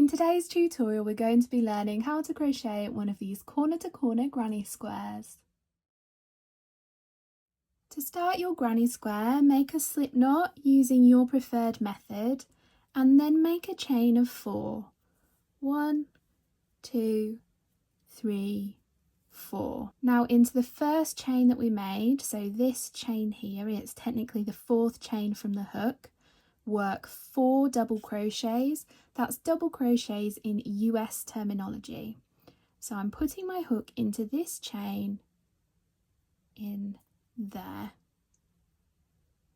In today's tutorial we're going to be learning how to crochet one of these corner to corner granny squares. To start your granny square, make a slip knot using your preferred method and then make a chain of 4. 1, 2, 3, 4. Now into the first chain that we made, so this chain here, it's technically the 4th chain from the hook, work 4 double crochets. That's double crochets in US terminology. So I'm putting my hook into this chain in there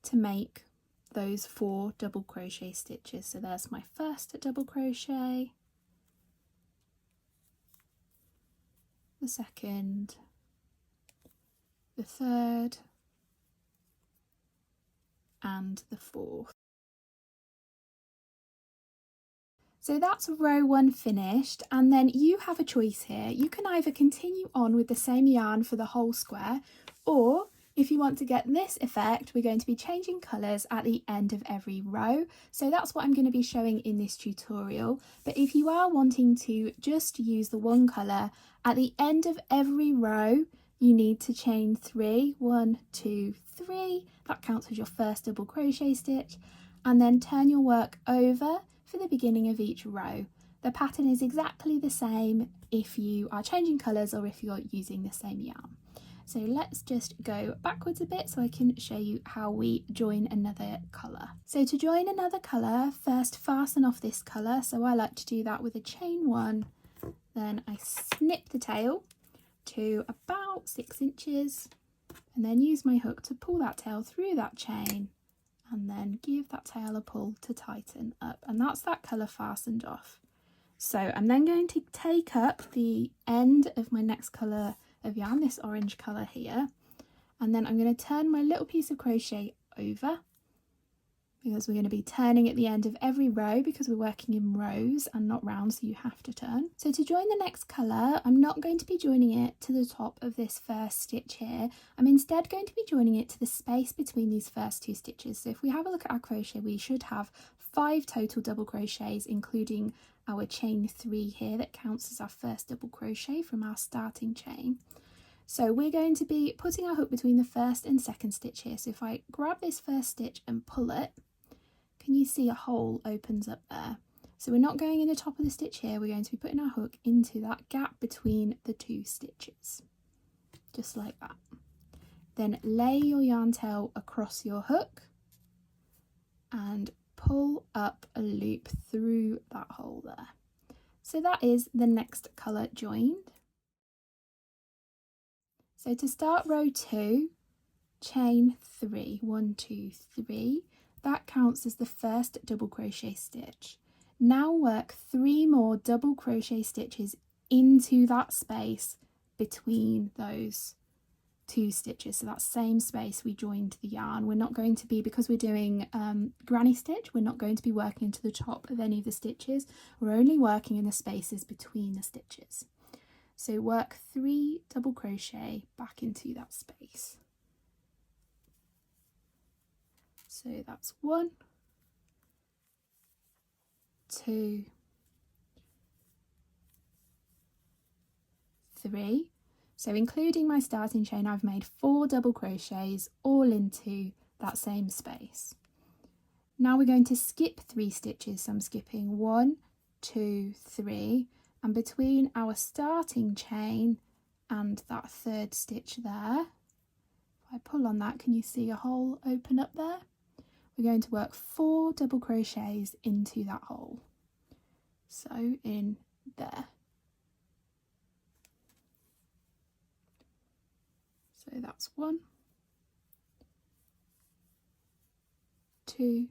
to make those 4 double crochet stitches. So there's my first double crochet, the second, the third, and the 4th. So that's row 1 finished, and then you have a choice here. You can either continue on with the same yarn for the whole square, or if you want to get this effect, we're going to be changing colours at the end of every row. So that's what I'm going to be showing in this tutorial. But if you are wanting to just use the one colour, at the end of every row, you need to chain 3. 1, 2, 3. That counts as your first double crochet stitch, and then turn your work over for the beginning of each row. The pattern is exactly the same if you are changing colours or if you're using the same yarn. So let's just go backwards a bit so I can show you how we join another colour. So to join another colour, first fasten off this colour. So I like to do that with a chain 1, then I snip the tail to about 6 inches and then use my hook to pull that tail through that chain and then give that tail a pull to tighten up, and that's that colour fastened off. So I'm then going to take up the end of my next colour of yarn, this orange colour here, and then I'm going to turn my little piece of crochet over, because we're going to be turning at the end of every row because we're working in rows and not rounds, so you have to turn. So to join the next colour, I'm not going to be joining it to the top of this first stitch here. I'm instead going to be joining it to the space between these first 2 stitches. So if we have a look at our crochet, we should have 5 total double crochets, including our chain 3 here that counts as our first double crochet from our starting chain. So we're going to be putting our hook between the first and second stitch here. So if I grab this first stitch and pull it, can you see a hole opens up there? So we're not going in the top of the stitch here, we're going to be putting our hook into that gap between the 2 stitches, just like that. Then lay your yarn tail across your hook and pull up a loop through that hole there. So that is the next colour joined. So to start row 2, chain 3, 1, 2, 3. That counts as the first double crochet stitch. Now work 3 more double crochet stitches into that space between those 2 stitches. So that same space we joined the yarn. We're not going to be, because we're doing granny stitch, we're not going to be working into the top of any of the stitches. We're only working in the spaces between the stitches. So work 3 double crochet back into that space. So that's 1, 2, 3. So including my starting chain, I've made 4 double crochets all into that same space. Now we're going to skip 3 stitches. So I'm skipping 1, 2, 3, and between our starting chain and that 3rd stitch there, if I pull on that, can you see a hole open up there? We're going to work 4 double crochets into that hole. So in there. So that's 1, 2,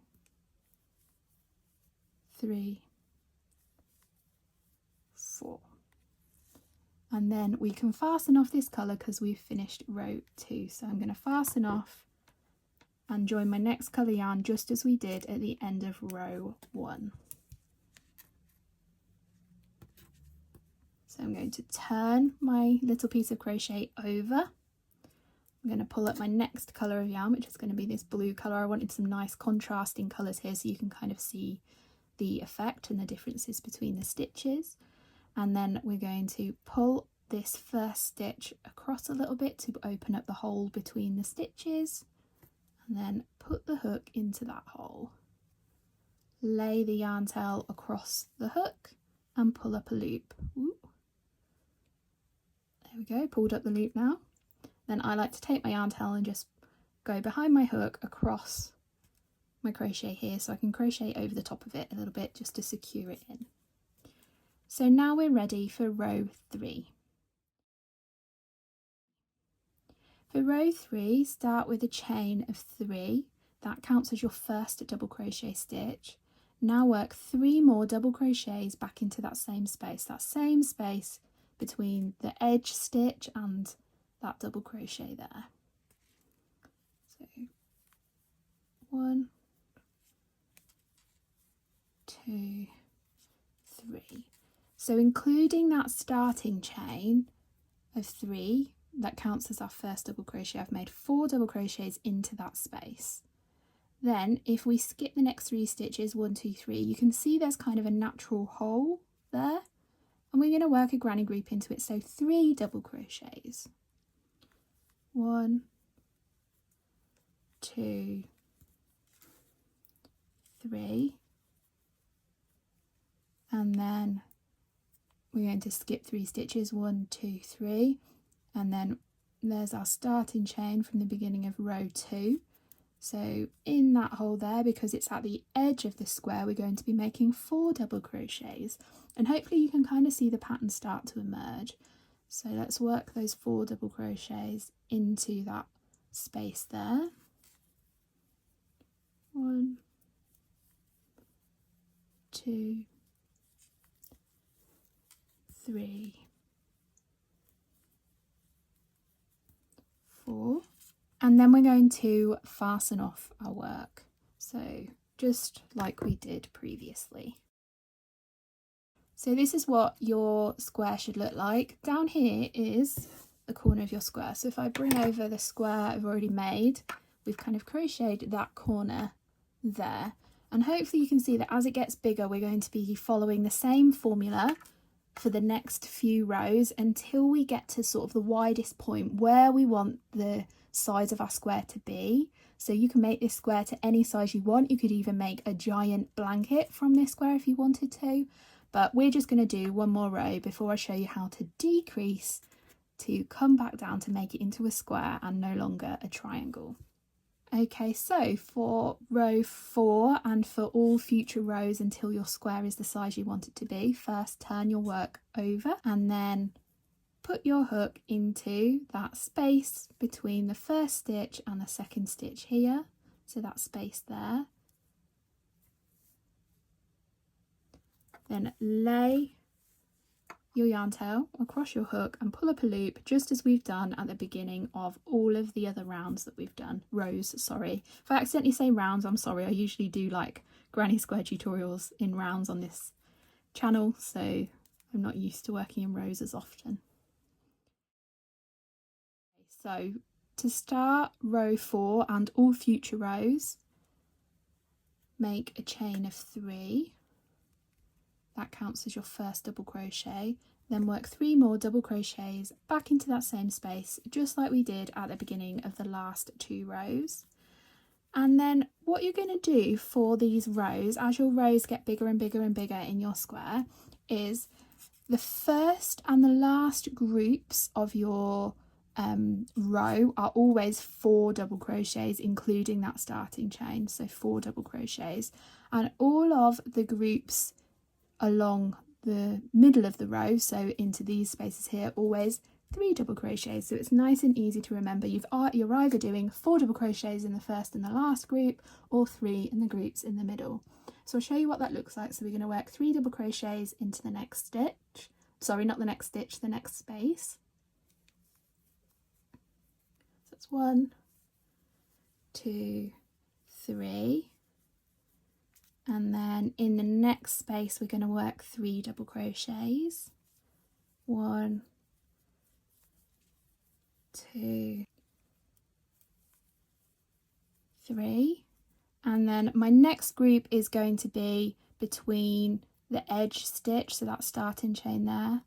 3, 4. And then we can fasten off this colour because we've finished row 2. So I'm going to fasten off and join my next colour yarn just as we did at the end of row 1. So I'm going to turn my little piece of crochet over. I'm going to pull up my next colour of yarn, which is going to be this blue colour. I wanted some nice contrasting colours here so you can kind of see the effect and the differences between the stitches. And then we're going to pull this first stitch across a little bit to open up the hole between the stitches, and then put the hook into that hole. Lay the yarn tail across the hook and pull up a loop. Ooh. There we go, pulled up the loop now. Then I like to take my yarn tail and just go behind my hook across my crochet here, so I can crochet over the top of it a little bit just to secure it in. So now we're ready for row 3. For row 3, start with a chain of 3. That counts as your first double crochet stitch. Now work 3 more double crochets back into that same space between the edge stitch and that double crochet there. So 1, 2, 3. So including that starting chain of 3, that counts as our first double crochet. I've made 4 double crochets into that space. Then if we skip the next 3 stitches, 1, 2, 3, you can see there's kind of a natural hole there, and we're going to work a granny group into it. So 3 double crochets. 1, 2, 3, and then we're going to skip 3 stitches, 1, 2, 3, and then there's our starting chain from the beginning of row 2. So in that hole there, because it's at the edge of the square, we're going to be making 4 double crochets, and hopefully you can kind of see the pattern start to emerge. So let's work those 4 double crochets into that space there. 1, 2, 3, 4, and then we're going to fasten off our work, so just like we did previously. So this is what your square should look like. Down here is the corner of your square, so if I bring over the square I've already made, we've kind of crocheted that corner there, and hopefully you can see that as it gets bigger we're going to be following the same formula for the next few rows until we get to sort of the widest point where we want the size of our square to be. So you can make this square to any size you want. You could even make a giant blanket from this square if you wanted to, but we're just going to do one more row before I show you how to decrease to come back down to make it into a square and no longer a triangle. Okay, so for row 4 and for all future rows until your square is the size you want it to be, first turn your work over and then put your hook into that space between the first stitch and the second stitch here, so that space there. Then lay your yarn tail across your hook and pull up a loop, just as we've done at the beginning of all of the other rounds that we've done. Rows, sorry. If I accidentally say rounds, I'm sorry. I usually do like granny square tutorials in rounds on this channel, so I'm not used to working in rows as often. So to start row 4 and all future rows, make a chain of 3. That counts as your first double crochet. Then work 3 more double crochets back into that same space, just like we did at the beginning of the last 2 rows. And then what you're going to do for these rows, as your rows get bigger and bigger and bigger in your square, is the first and the last groups of your row are always 4 double crochets, including that starting chain, so 4 double crochets, and all of the groups along the middle of the row, so into these spaces here, always 3 double crochets. So it's nice and easy to remember. You're either doing 4 double crochets in the first and the last group, or 3 in the groups in the middle. So I'll show you what that looks like. So we're going to work 3 double crochets into the next stitch, sorry, not the next stitch, the next space. So it's 1, 2, 3, and then in the next space we're going to work 3 double crochets. 1, 2, 3, and then my next group is going to be between the edge stitch, so that starting chain there.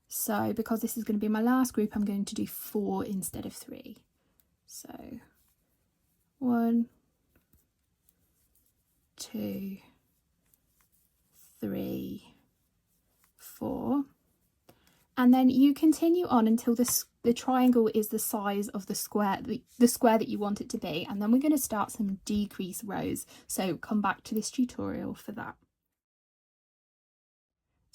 So because this is going to be my last group, I'm going to do 4 instead of 3. So 1, 2, 3, 4, and then you continue on until the triangle is the size of the square that you want it to be, and then we're going to start some decrease rows, so come back to this tutorial for that.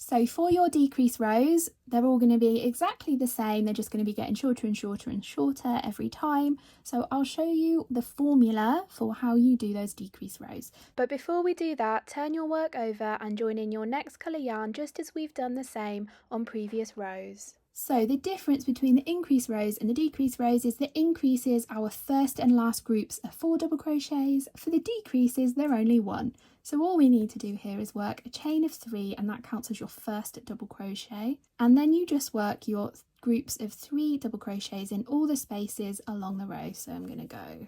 So for your decrease rows, they're all going to be exactly the same. They're just going to be getting shorter and shorter and shorter every time. So I'll show you the formula for how you do those decrease rows. But before we do that, turn your work over and join in your next colour yarn just as we've done the same on previous rows. So the difference between the increase rows and the decrease rows is the increases, our first and last groups are 4 double crochets. For the decreases, they're only 1. So all we need to do here is work a chain of 3, and that counts as your first double crochet. And then you just work your groups of 3 double crochets in all the spaces along the row. So I'm going to go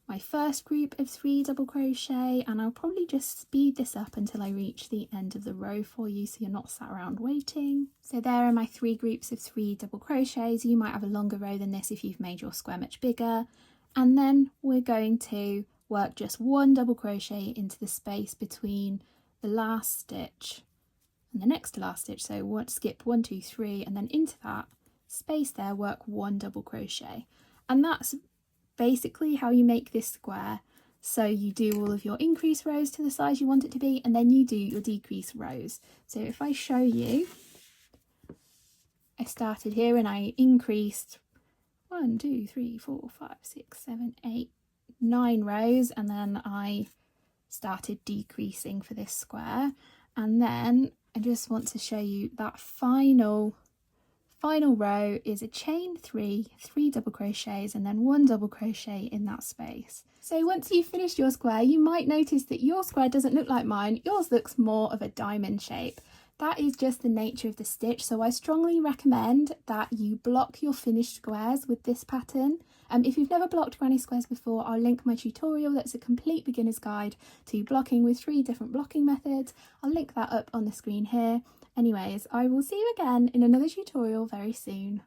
my first group of 3 double crochet, and I'll probably just speed this up until I reach the end of the row for you so you're not sat around waiting. So there are my 3 groups of 3 double crochets. You might have a longer row than this if you've made your square much bigger. And then we're going to work just 1 double crochet into the space between the last stitch and the next to last stitch. So skip 1, 2, 3, and then into that space there work 1 double crochet. And that's basically how you make this square. So you do all of your increase rows to the size you want it to be, and then you do your decrease rows. So if I show you, I started here and I increased 1, 2, 3, 4, 5, 6, 7, 8, 9 rows, and then I started decreasing for this square. And then I just want to show you that final row is a chain 3, 3 double crochets, and then 1 double crochet in that space. So once you've finished your square, you might notice that your square doesn't look like mine. Yours looks more of a diamond shape. That is just the nature of the stitch, so I strongly recommend that you block your finished squares with this pattern. If you've never blocked granny squares before, I'll link my tutorial that's a complete beginner's guide to blocking with 3 different blocking methods. I'll link that up on the screen here. Anyways, I will see you again in another tutorial very soon.